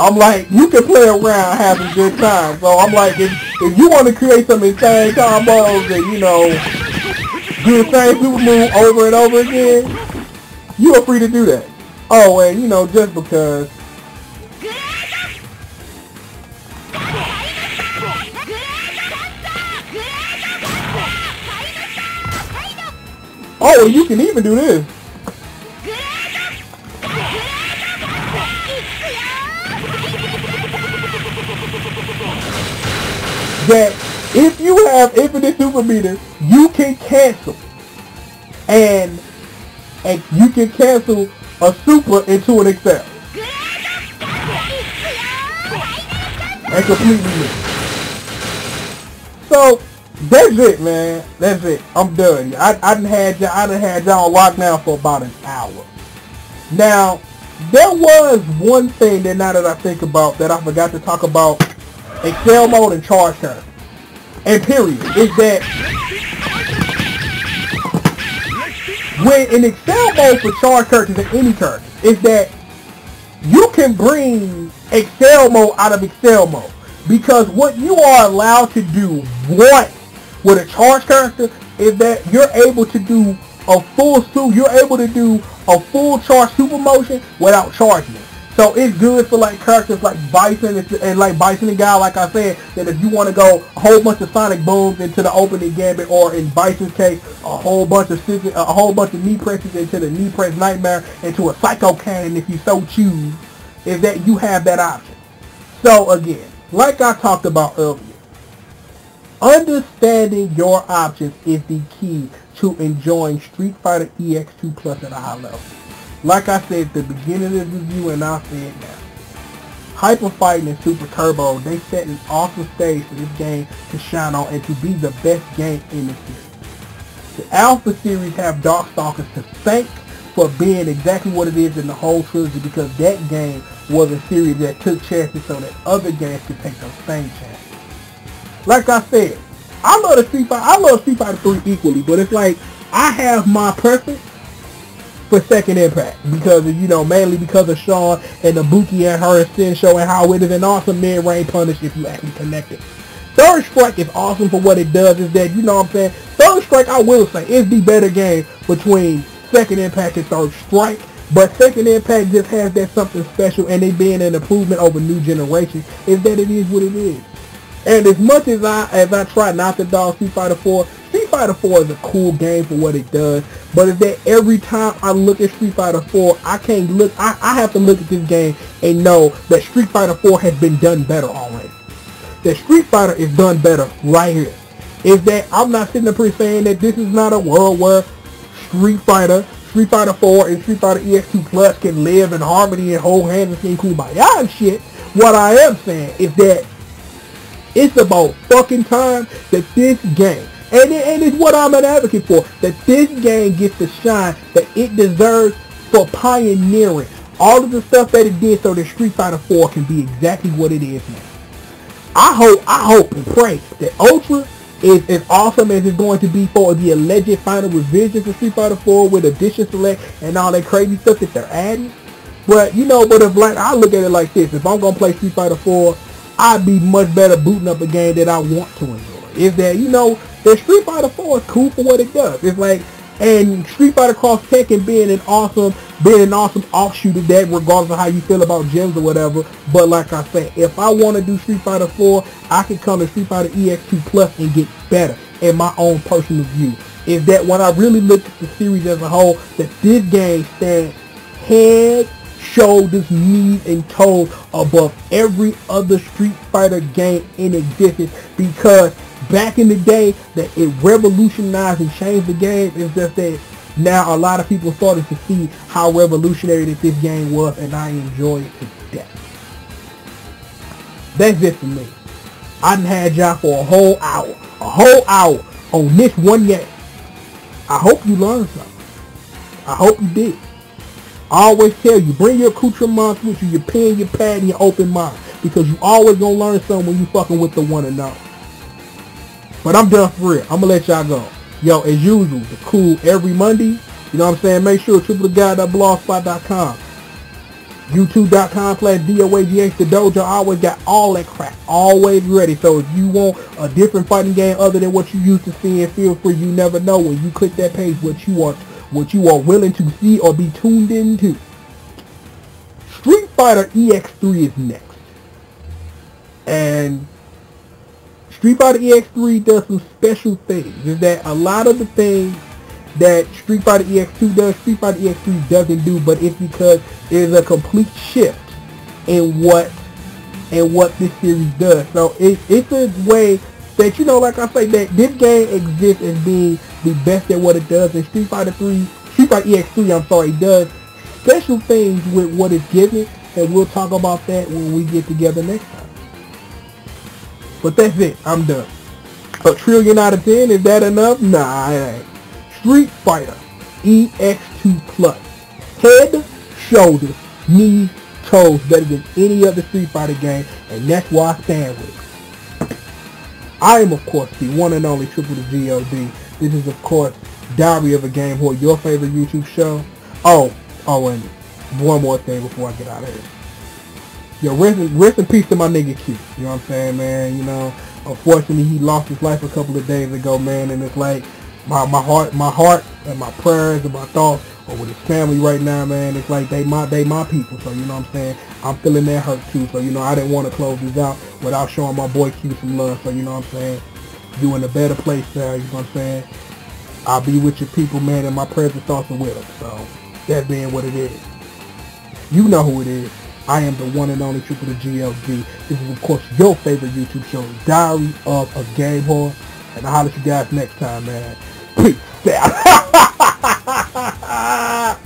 I'm like, you can play around, have a good time. So I'm like, if you want to create some insane combos and, you know, do the same super move over and over again, you are free to do that. Oh, and you know, just because. Oh, you can even do this. That if you have infinite super meters, you can cancel. And you can cancel a super into an Excel. And completely missed. So that's it, man. That's it. I'm done. I done had y'all locked down for about an hour. Now, there was one thing that now that I think about that I forgot to talk about Excel mode and charge curve. And period. Is that when in Excel mode for charge characters and any character, is that you can bring Excel mode out of Excel mode. Because what you are allowed to do once with a charge character is that you're able to do a full charge super motion without charging it. So it's good for like characters like Bison and like Bison and Guy, like I said, that if you want to go a whole bunch of Sonic Booms into the opening gambit, or in Bison's case, a whole bunch of knee presses into the knee press nightmare, into a Psycho Cannon if you so choose, is that you have that option. So again, like I talked about earlier, understanding your options is the key to enjoying Street Fighter EX2 Plus at a high level. Like I said at the beginning of this review, and I'll say it now, Hyper Fighting and Super Turbo, they set an awesome stage for this game to shine on and to be the best game in the series. The Alpha series have Darkstalkers to thank for being exactly what it is in the whole trilogy, because that game was a series that took chances so that other games could take those same chances. Like I said, I love Street Fighter 3 equally, but it's like I have my preference for Second Impact because of, you know, mainly because of Sean and Ibuki and her Sin show and how it is an awesome mid-range punish if you actually connect it. Third Strike is awesome for what it does, is that, you know what I'm saying, Third Strike, I will say, is the better game between Second Impact and Third Strike, but Second Impact just has that something special, and it being an improvement over new generation, is that it is what it is. And as much as I try not to dog Street Fighter 4, Street Fighter 4 is a cool game for what it does, but is that every time I look at Street Fighter 4, I have to look at this game and know that Street Fighter 4 has been done better already. That Street Fighter is done better right here. Is that I'm not sitting up here saying that this is not a world where Street Fighter 4 and Street Fighter EX2 Plus can live in harmony and hold hands and sing Kumbaya and shit. What I am saying is that it's about fucking time that this game, and it's what I'm an advocate for, that this game gets the shine that it deserves for pioneering all of the stuff that it did so that Street Fighter 4 can be exactly what it is now. I hope and pray that Ultra is as awesome as it's going to be for the alleged final revisions of Street Fighter 4 with Edition Select and all that crazy stuff that they're adding. But, you know, but if like, I look at it like this, if I'm going to play Street Fighter 4, I'd be much better booting up a game that I want to enjoy. Is that, you know, that Street Fighter 4 is cool for what it does. It's like, and Street Fighter Cross Tekken being an awesome offshoot of that, regardless of how you feel about gems or whatever. But like I said, if I want to do Street Fighter 4, I can come to Street Fighter EX2 Plus and get better in my own personal view. is that when I really look at the series as a whole, that this game stands head, shoulders, knees, and toes above every other Street Fighter game in existence, because back in the day that it revolutionized and changed the game. It's just that now a lot of people started to see how revolutionary that this game was, and I enjoy it to death. That's it for me. I done had y'all for a whole hour on this one game. I hope you learned something. I hope you did. I always tell you, bring your accoutrements with you, your pen, your pad, and your open mind, because you always gonna learn something when you fucking with the one and all. But I'm done for real. I'm gonna let y'all go. Yo, as usual, the cool every Monday. You know what I'm saying? Make sure www.blogspot.com, youtube.com/DOAGH, the dojo. I always got all that crap always ready. So if you want a different fighting game other than what you used to seeing, feel free. You never know when you click that page what you are willing to see or be tuned into. Street Fighter EX3 is next. And Street Fighter EX3 does some special things. Is that a lot of the things that Street Fighter EX2 does, Street Fighter EX3 doesn't do, but it's because there's a complete shift in what this series does. So it's a way that, you know, like I say, that this game exists as being the best at what it does, and Street Fighter EX3, does special things with what it's given, and we'll talk about that when we get together next time. But that's it. I'm done. A trillion out of 10, is that enough? Nah, it ain't. Street Fighter EX2 Plus. Head, shoulders, knees, toes better than any other Street Fighter game, and that's why I stand with it. I am, of course, the one and only Triple the G.O.D. This is, of course, Diary of a Game Whore, your favorite YouTube show. Oh, and one more thing before I get out of here. Yo, rest in peace to my nigga Q. You know what I'm saying, man? You know, unfortunately, he lost his life a couple of days ago, man, and it's like my heart and my prayers and my thoughts are with his family right now, man. It's like they my people, so you know what I'm saying? I'm feeling that hurt too, so you know I didn't want to close this out without showing my boy Q some love, so you know what I'm saying? You in a better place now, you know what I'm saying? I'll be with your people, man, and my prayers and thoughts are with them, so that being what it is. You know who it is. I am the one and only Triple the GLD. This is, of course, your favorite YouTube show, Diary of a Game Whore. And I'll holler at you guys next time, man. Peace out.